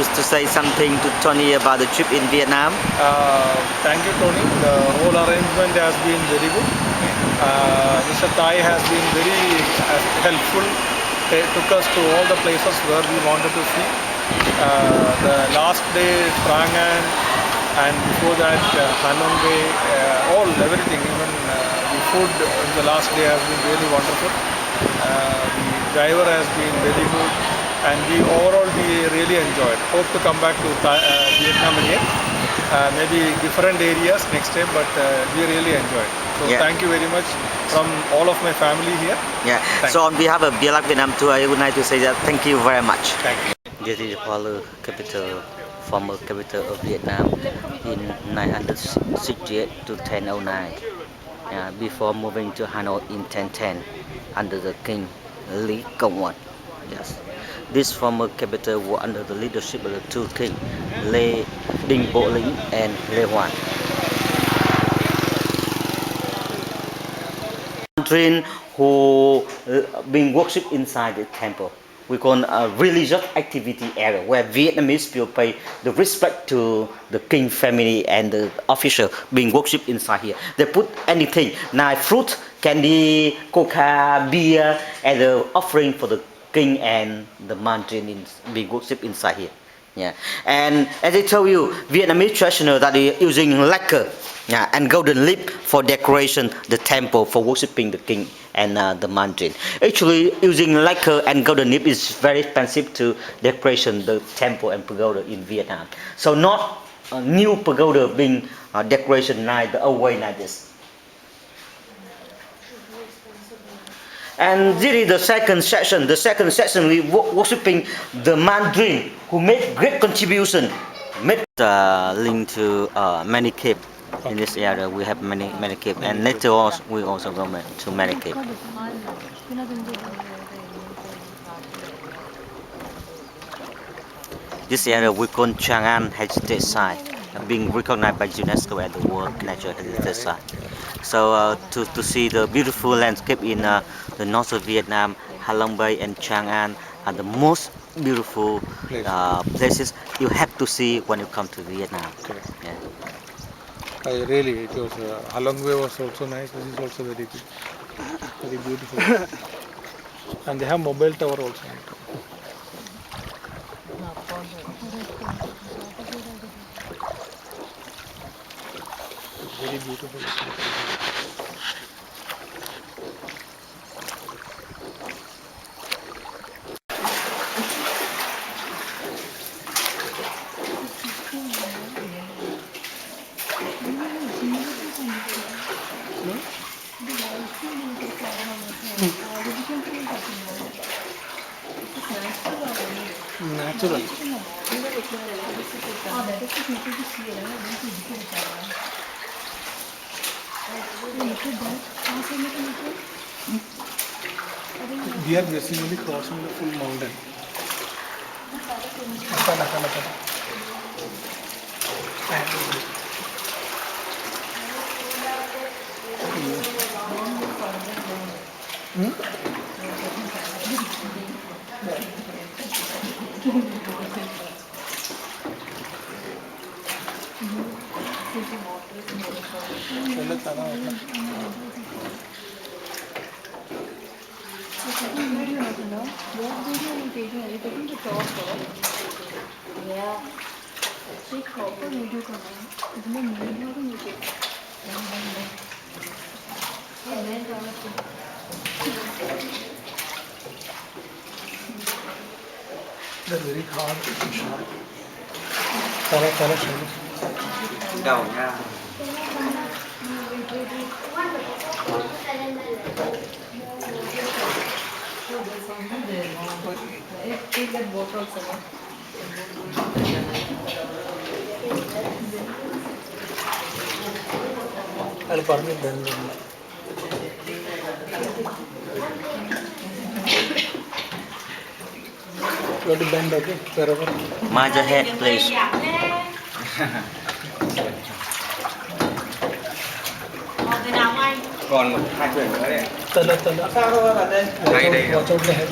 To say something to Tony about the trip in Vietnam. Thank you, Tony. The whole arrangement has been very good. Mr. Tai has been very helpful. They took us to all the places where we wanted to see. The last day, Trang An, and before that, Halong Bay, everything, even the food in the last day has been really wonderful. The driver has been very good, and we really enjoyed. Hope to come back to Vietnam again. Maybe different areas next time, but we really enjoyed. So thank you very much from all of my family here. Yeah. So on behalf of Bialak Vietnam Tour, I would like to say that thank you very much. Thank you. This is Palu, capital, former capital of Vietnam in 968 to 1009. Before moving to Hanoi in 1010 under the King Lý Công Uẩn. Yes. This former capital was under the leadership of the two kings, Lê Đinh Bộ Lĩnh and Lê Hoàn. Mandarin who being worshipped inside the temple. We call a religious activity area where Vietnamese people pay the respect to the king family and the official being worshipped inside here. They put anything, knife, fruit, candy, coca, beer, and the offering for the king and the Mandarin being worshipped inside here. Yeah, and as I told you, Vietnamese traditional that is using lacquer, and golden leaf for decoration the temple for worshiping the king and the Mandarin. Actually, using lacquer and golden leaf is very expensive to decoration the temple and pagoda in Vietnam. So not a new pagoda being decoration like the old way like this. And this is the second section. The second section we worshiping the Mandarin who made great contribution. Made link to many cave in this area. We have many cave, and later on we also go to many cave. This area we call Trang An Heritage Site, being recognized by UNESCO as the World Natural Heritage Site. So to see the beautiful landscape in the north of Vietnam, Halong Bay and Trang An are the most beautiful places you have to see when you come to Vietnam. Correct. Yeah. It was Halong Bay was also nice. This is also very good, very beautiful. And they have mobile tower also. Very beautiful. Natural. We are basically crossing the full mountain. They're very hard and sharp. Đầu nha. I'll permit them. You have to bend, okay? Wherever. Mind your head, please. Còn 2 thuyền nữa đấy. Tala. Sao đâu bạn đây? Đây đây. Watch out the head.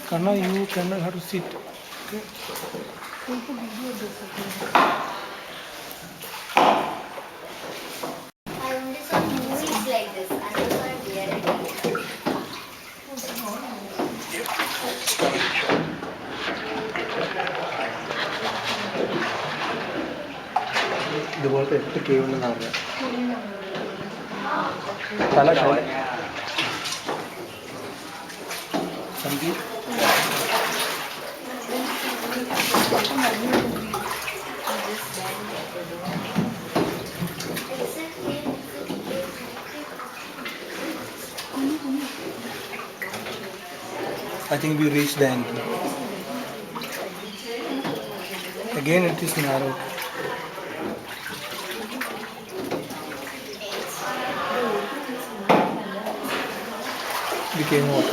Kanna, you can have to sit. I only saw movies like this. I never saw in reality. ഇതുപോലത്തെ 8 cave ഉണ്ടെന്നാണ് പറഞ്ഞത്. പല Sangeeth I think we reached the end. Again it is narrow. Became what?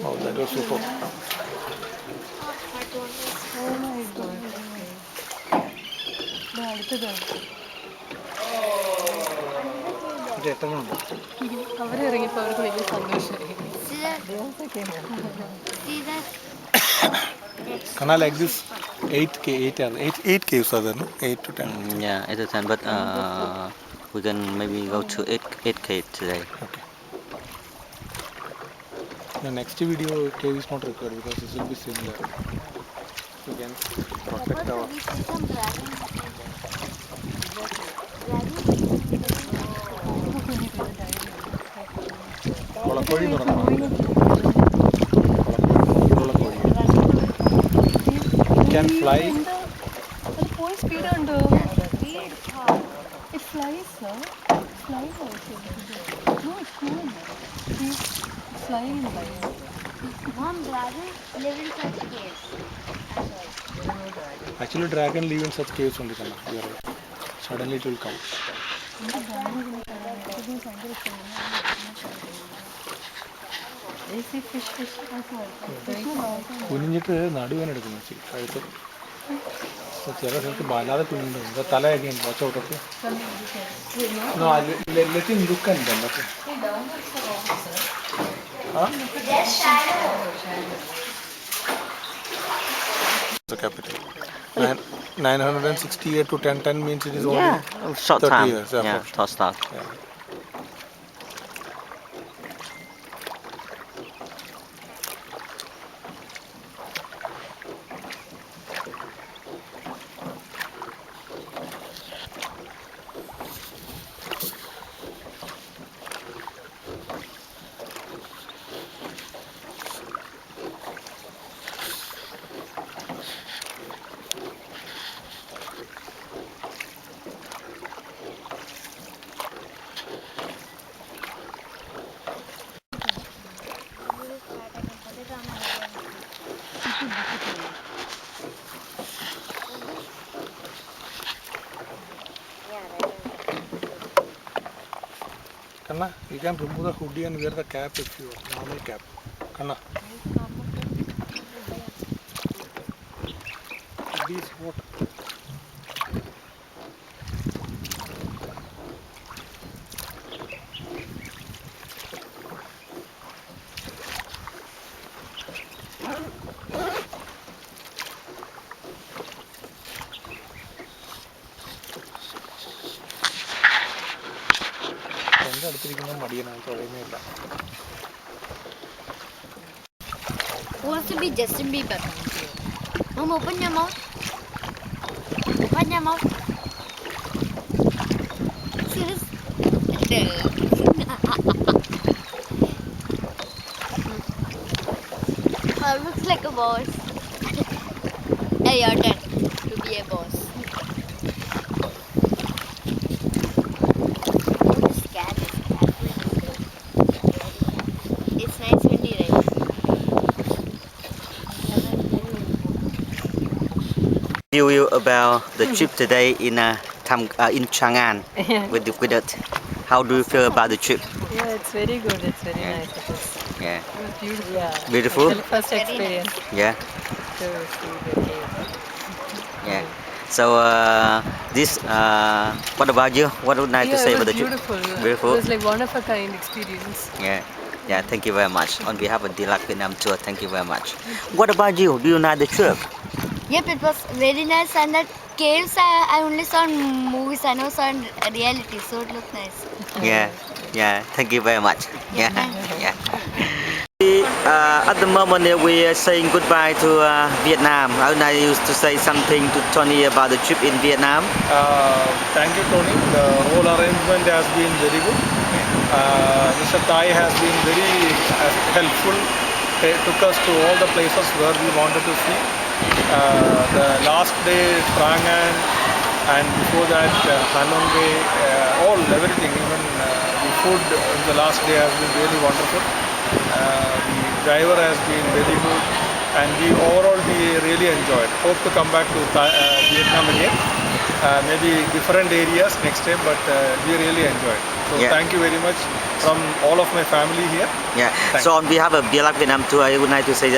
Oh, that was super. ചേട്ടനുണ്ട്. അവരിറങ്ങിയപ്പോൾ അവർക്ക് വലിയ സന്തോഷമായി. Kana like this 8 caves are there, no? 8 to 10. Yeah, 8 to 10, but we can maybe go to 8K today. Okay. The next video cave is not required because this will be similar. We can protect our. കൊളക്കോഴി എന്ന് പറഞ്ഞാൽ can fly. അത് പോയി speed ഉണ്ടോ? It flies, sir. Flies also. No, it's not. It's flying in life. Mom, dragon live in such caves. Actually, dragon live in such caves only. Kana. You are right. Suddenly it will come. They say fish. കുനിഞ്ഞിട്ട് നടുവേന എടുക്കുന്നു കഴുത്ത് ചില സ്ഥലത്ത് വല്ലാതെ കുഞ്ഞുണ്ട് തലയൊക്കെ ഉണ്ട് ഒച്ചോട്ടൊക്കെ ലെറ്റിൻ look ഉണ്ട് എന്നൊക്കെ capital 968 to 1010 means it is only Short 30 time. years. Yeah, short start. Yeah. Kanna, you can remove the hoodie and wear the cap if you want, normal cap. Kanna. Hoodie is what? Who wants to be Justin Bieber? Mom, open your mouth. Open your mouth. Serious? Looks like a boss. Hey, your turn to be a boss. This cat is it's nice windy, right? Tell you about the trip today in Chang'an Yeah. with it. How do you feel about the trip? Yeah, it's very good. It's very nice. It is. Yeah. It was beautiful. Yeah. Beautiful. The first experience Yeah. to see the cave. Yeah. So this what about you? What would you like to Yeah, say it about was the trip? beautiful. Beautiful. It was like one of a kind experience. Yeah. Yeah, thank you very much. On behalf of Dilac Vietnam Tour, thank you very much. What about you? Do you like the trip? Yep, it was very nice, and the caves I only saw in movies. I never saw in reality, so it looked nice. Yeah, yeah. Thank you very much. Yeah, thanks. yeah. At the moment, we are saying goodbye to Vietnam. I would like you to say something to Tony about the trip in Vietnam. Thank you, Tony. The whole arrangement has been very good. Mr. Thai has been very helpful. He took us to all the places where we wanted to see. The last day, Trang An, and before that, Halong Bay, everything, even the food in the last day has been really wonderful. The driver has been very good, and we really enjoyed. Hope to come back to Vietnam again. Maybe different areas next time, but we really enjoyed. So Yeah. thank you very much from all of my family here. Yeah. Thanks. So on behalf of Dilac Vietnam Tour, I would like to say